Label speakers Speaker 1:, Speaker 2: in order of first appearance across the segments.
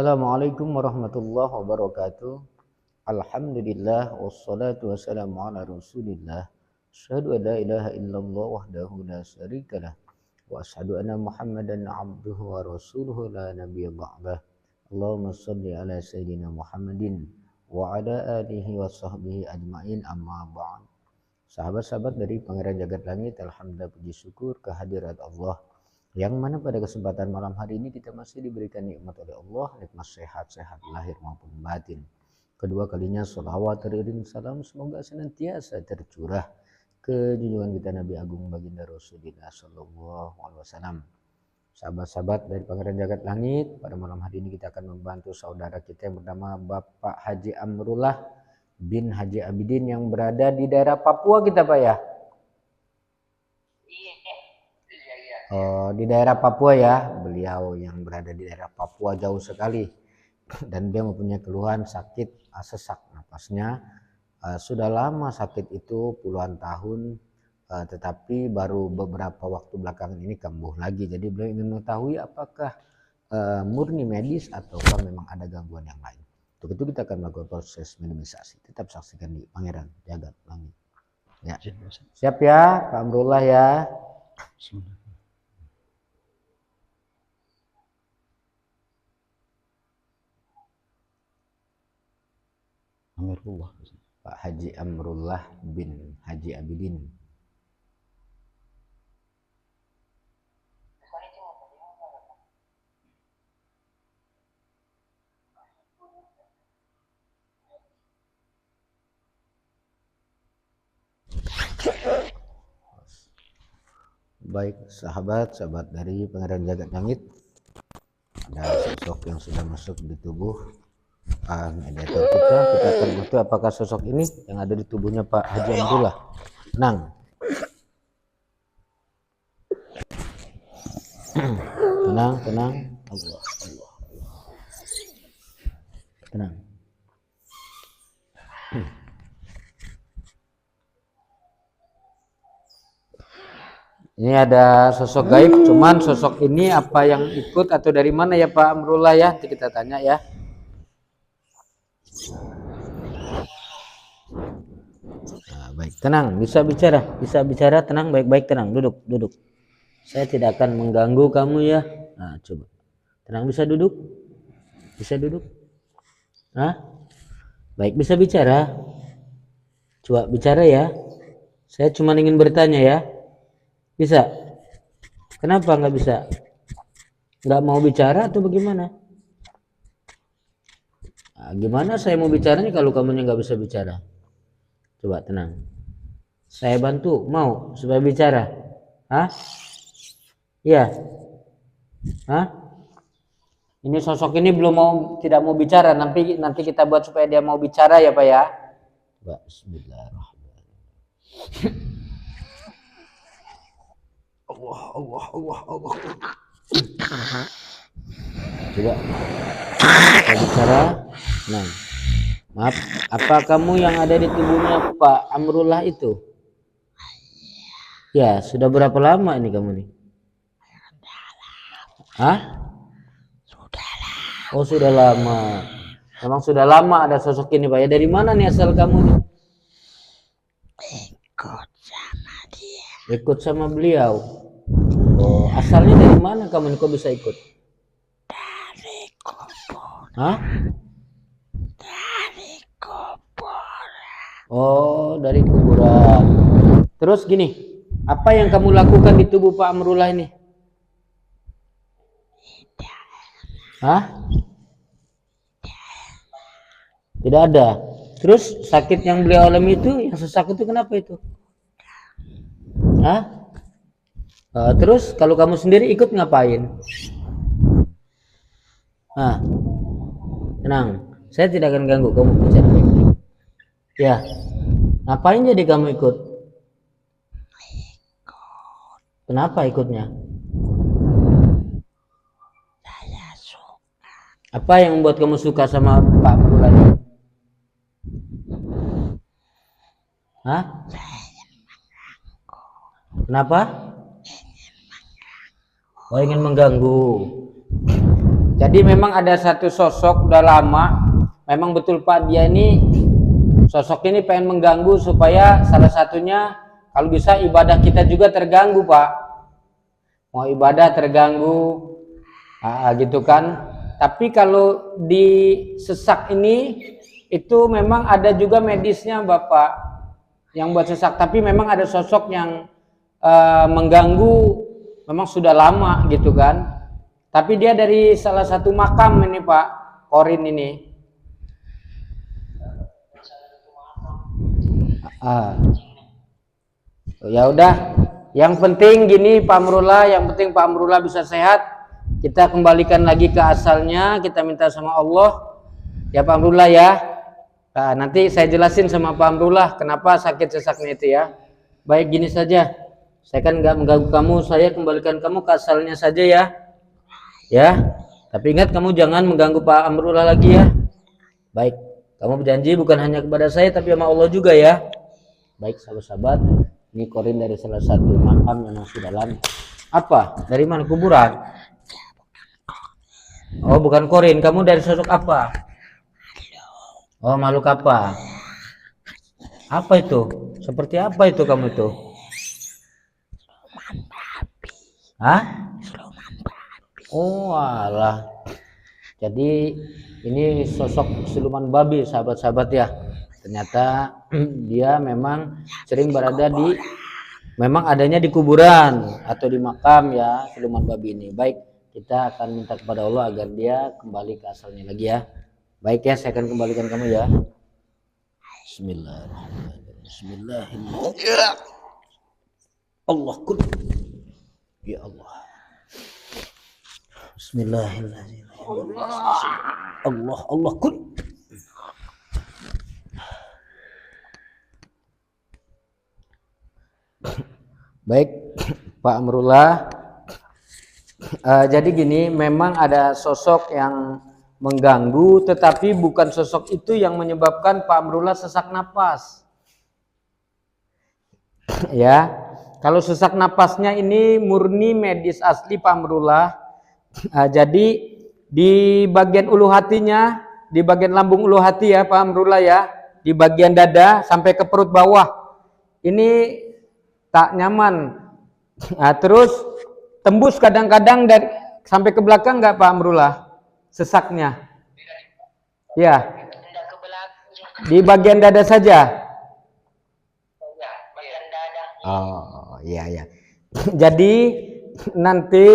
Speaker 1: Assalamualaikum warahmatullahi wabarakatuh. Alhamdulillah wassalatu wassalamu ala Rasulillah. Asyhadu an la ilaha illallah wahdahu la syarikalah wa asyhadu anna Muhammadan abduhu wa rasuluhu la nabiyya ba'dah. Allahumma shalli ala sayyidina Muhammadin wa ala alihi wa sahbihi ajmain, amma ba'd. Sahabat-sahabat dari Pangeran Jagat Langit, alhamdulillah puji syukur kehadirat Allah, yang mana pada kesempatan malam hari ini kita masih diberikan nikmat oleh Allah, nikmat sehat lahir maupun batin. Kedua kalinya sholawat teriring salam semoga senantiasa tercurah ke junjungan kita Nabi Agung Baginda Rasulullah Sallallahu Alaihi Wasallam. Sahabat-sahabat dari Pangeran Jagat Langit, pada malam hari ini kita akan membantu saudara kita yang bernama Bapak Haji Amrullah bin Haji Abidin yang berada di daerah Papua kita, Pak, ya? Oh, di daerah Papua ya, beliau yang berada di daerah Papua jauh sekali, dan dia mempunyai keluhan sakit sesak napasnya. Sudah lama sakit itu puluhan tahun, tetapi baru beberapa waktu belakangan ini kambuh lagi. Jadi beliau ingin mengetahui apakah murni medis ataukah memang ada gangguan yang lain. Untuk itu kita akan melakukan proses minimalisasi. Tetap saksikan di Pangeran Jagat Langit. Ya. Siap ya, Pak Amrullah ya.
Speaker 2: Amrullah.
Speaker 1: Pak Haji Amrullah bin Haji Abidin. Baik, sahabat-sahabat dari Pangeran Jagat Langit, ada sosok yang sudah masuk di tubuh mediator kita akan butuh apakah sosok ini yang ada di tubuhnya Pak Haji Amrullah. Tenang. tenang. Allah. Tenang. Ini ada sosok gaib, cuman sosok ini apa yang ikut atau dari mana ya Pak Amrullah ya? Nanti kita tanya ya. Nah, baik, tenang, bisa bicara, tenang, baik-baik, tenang, duduk. Saya tidak akan mengganggu kamu ya. Nah, coba, tenang, bisa duduk. Nah, baik, bisa bicara. Coba bicara ya. Saya cuma ingin bertanya ya. Bisa? Kenapa nggak bisa? Nggak mau bicara atau bagaimana? Nah, gimana saya mau bicaranya kalau kamu nggak bisa bicara? Coba tenang. Saya bantu, mau supaya bicara? Hah? Iya. Hah? Ini sosok ini tidak mau bicara. Nanti kita buat supaya dia mau bicara ya Pak ya. Coba, bismillahirrahmanirrahim. Allah. Coba kita bicara. Nah, maaf, apa kamu yang ada di tubuhnya Pak Amrullah itu? Ya, sudah berapa lama ini kamu nih? Hah? Oh, sudah lama. Memang sudah lama ada sosok ini Pak ya. Dari mana nih asal kamu nih? Ikut sama beliau. Oh, asalnya dari mana kamu nih, kok bisa ikut?
Speaker 2: Dari kubur.
Speaker 1: Hah?
Speaker 2: Dari kuburan.
Speaker 1: Oh, dari kuburan. Terus gini, apa yang kamu lakukan di tubuh Pak Amrullah ini? Hah? Tidak ada. Terus sakit yang beliau alami itu, yang sesak itu kenapa itu? Hah? Terus kalau kamu sendiri ikut ngapain? Tenang, saya tidak akan ganggu kamu bicara baik-baik. Ya, ngapain jadi kamu ikut? Kenapa ikutnya?
Speaker 2: Saya suka.
Speaker 1: Apa yang membuat kamu suka sama Pak Amrullah? Hah? Kenapa? Oh, ingin mengganggu. Jadi memang ada satu sosok udah lama, memang betul Pak, dia ini sosok ini pengen mengganggu supaya salah satunya kalau bisa ibadah kita juga terganggu Pak. Mau ibadah terganggu, gitu kan. Tapi kalau di sesak ini itu memang ada juga medisnya Bapak yang buat sesak. Tapi memang ada sosok yang mengganggu, memang sudah lama gitu kan. Tapi dia dari salah satu makam ini Pak, Korin ini. Ya udah, yang penting gini Pak Amrullah, yang penting Pak Amrullah bisa sehat. Kita kembalikan lagi ke asalnya, kita minta sama Allah. Ya Pak Amrullah ya. Nah, nanti saya jelasin sama Pak Amrullah kenapa sakit sesaknya itu ya. Baik, gini saja. Saya kan nggak mengganggu kamu, saya kembalikan kamu ke asalnya saja ya. Ya, tapi ingat kamu jangan mengganggu Pak Amrullah lagi ya. Baik, kamu berjanji bukan hanya kepada saya tapi sama Allah juga ya. Baik sahabat-sahabat, ini Korin dari salah satu makam yang sudah lama. Apa? Dari mana? Kuburan? Oh bukan Korin, kamu dari sosok apa? Oh makhluk apa? Apa itu? Seperti apa itu kamu itu? Hah? Oh alah. Jadi ini sosok siluman babi sahabat-sahabat ya. Ternyata dia memang sering berada di, memang adanya di kuburan atau di makam ya, siluman babi ini. Baik, kita akan minta kepada Allah agar dia kembali ke asalnya lagi ya. Baik ya, saya akan kembalikan kamu ya. Bismillahirrahmanirrahim. Bismillahirrahmanirrahim. Allah kun. Ya Allah. Bismillahirrahmanirrahim. Allah kun. Baik Pak Amrullah, jadi gini, memang ada sosok yang mengganggu, tetapi bukan sosok itu yang menyebabkan Pak Amrullah sesak napas. Ya, kalau sesak napasnya ini murni medis asli Pak Amrullah. Jadi di bagian ulu hatinya, di bagian lambung ulu hati ya Pak Amrullah ya, di bagian dada sampai ke perut bawah ini tak nyaman. Terus tembus kadang-kadang dari sampai ke belakang nggak Pak Amrullah sesaknya? Ya, di bagian dada saja. Oh iya ya. Jadi nanti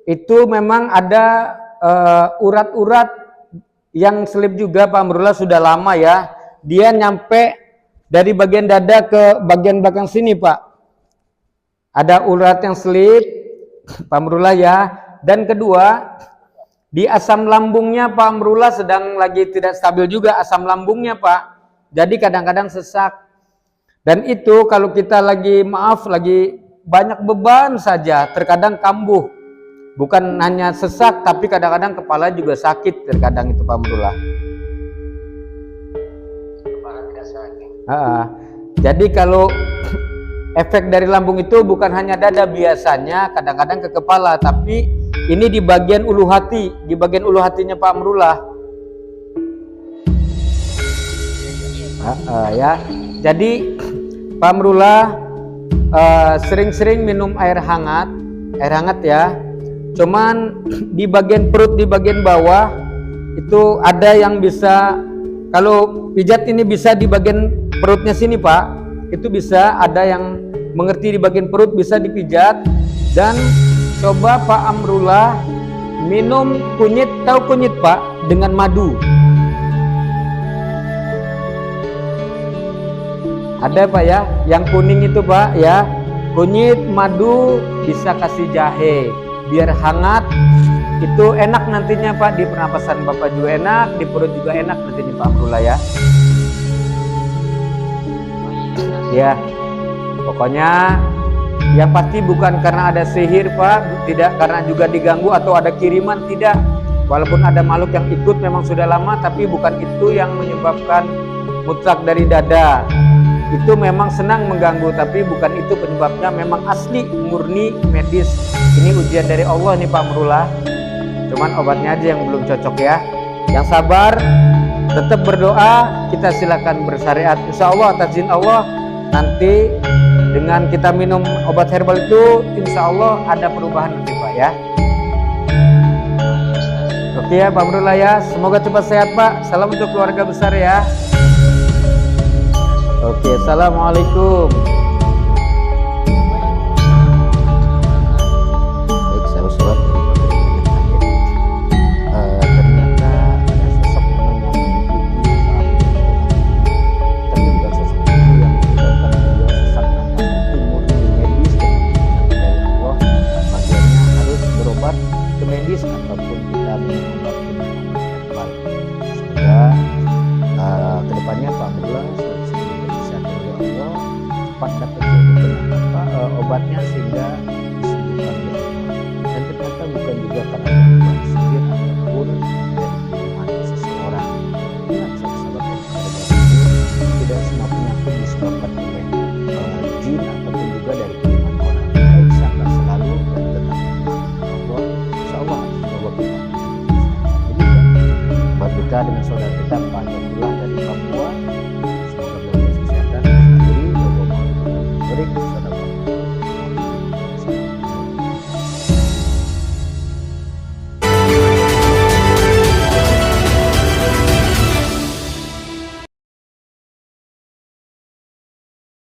Speaker 1: itu memang ada urat-urat yang selip juga Pak Amrullah, sudah lama ya. Dia nyampe dari bagian dada ke bagian belakang sini Pak. Ada urat yang selip Pak Amrullah ya. Dan kedua, di asam lambungnya Pak Amrullah sedang lagi tidak stabil juga asam lambungnya Pak. Jadi kadang-kadang sesak. Dan itu kalau kita lagi lagi banyak beban saja, terkadang kambuh. Bukan hanya sesak, tapi kadang-kadang kepala juga sakit, terkadang itu Pak Amrullah. Kepala tidak sakit. Jadi kalau efek dari lambung itu bukan hanya dada, biasanya kadang-kadang ke kepala, tapi ini di bagian ulu hati, di bagian ulu hatinya Pak Amrullah. Ya, jadi Pak Amrullah sering-sering minum air hangat ya. Cuman di bagian perut, di bagian bawah itu ada yang bisa, kalau pijat ini bisa di bagian perutnya sini Pak, itu bisa ada yang mengerti di bagian perut bisa dipijat. Dan coba Pak Amrullah minum kunyit, tahu kunyit Pak, dengan madu. Ada Pak ya, yang kuning itu Pak ya, kunyit, madu, bisa kasih jahe biar hangat. Itu enak nantinya Pak, di pernapasan Bapak juga enak, di perut juga enak nantinya Pak Amrullah ya. Ya, pokoknya yang pasti bukan karena ada sihir Pak, tidak karena juga diganggu atau ada kiriman, tidak. Walaupun ada makhluk yang ikut memang sudah lama, tapi bukan itu yang menyebabkan mutlak dari dada. Itu memang senang mengganggu, tapi bukan itu penyebabnya, memang asli murni medis. Ini ujian dari Allah nih Pak Amrullah. cuman obatnya aja yang belum cocok ya. Yang sabar, tetap berdoa, kita silakan bersyariat. Insya Allah atas izin Allah nanti dengan kita minum obat herbal itu insya Allah ada perubahan nanti Pak ya. Oke ya Pak Amrullah ya, semoga cepat sehat Pak. Salam untuk keluarga besar ya. Oke, assalamualaikum. Baik, saya usulkan ternyata ada sosok memang yang mengikuti tapi bukan sosok itu yang menyebabkan beliau sesak napas ilmu medis dan dari Allah bagiannya harus berobat ke medis ataupun kita minum obat herbal. Semoga kedepannya Pak Abdullah bisa dari Allah cepat dapat obatnya sehingga disembuhkan ya Allah. Dan ternyata bukan juga karena gangguan sihir ataupun dari kiriman seseorang. Ingat sahabat yang tidak semua penyakit disebabkan oleh jin ataupun juga dari kiriman orang. Baik sabar selalu dan tetap Allah. Insya Allah Allah kita. Buat kita dengan saudara kita Pak Abdullah dari Papua.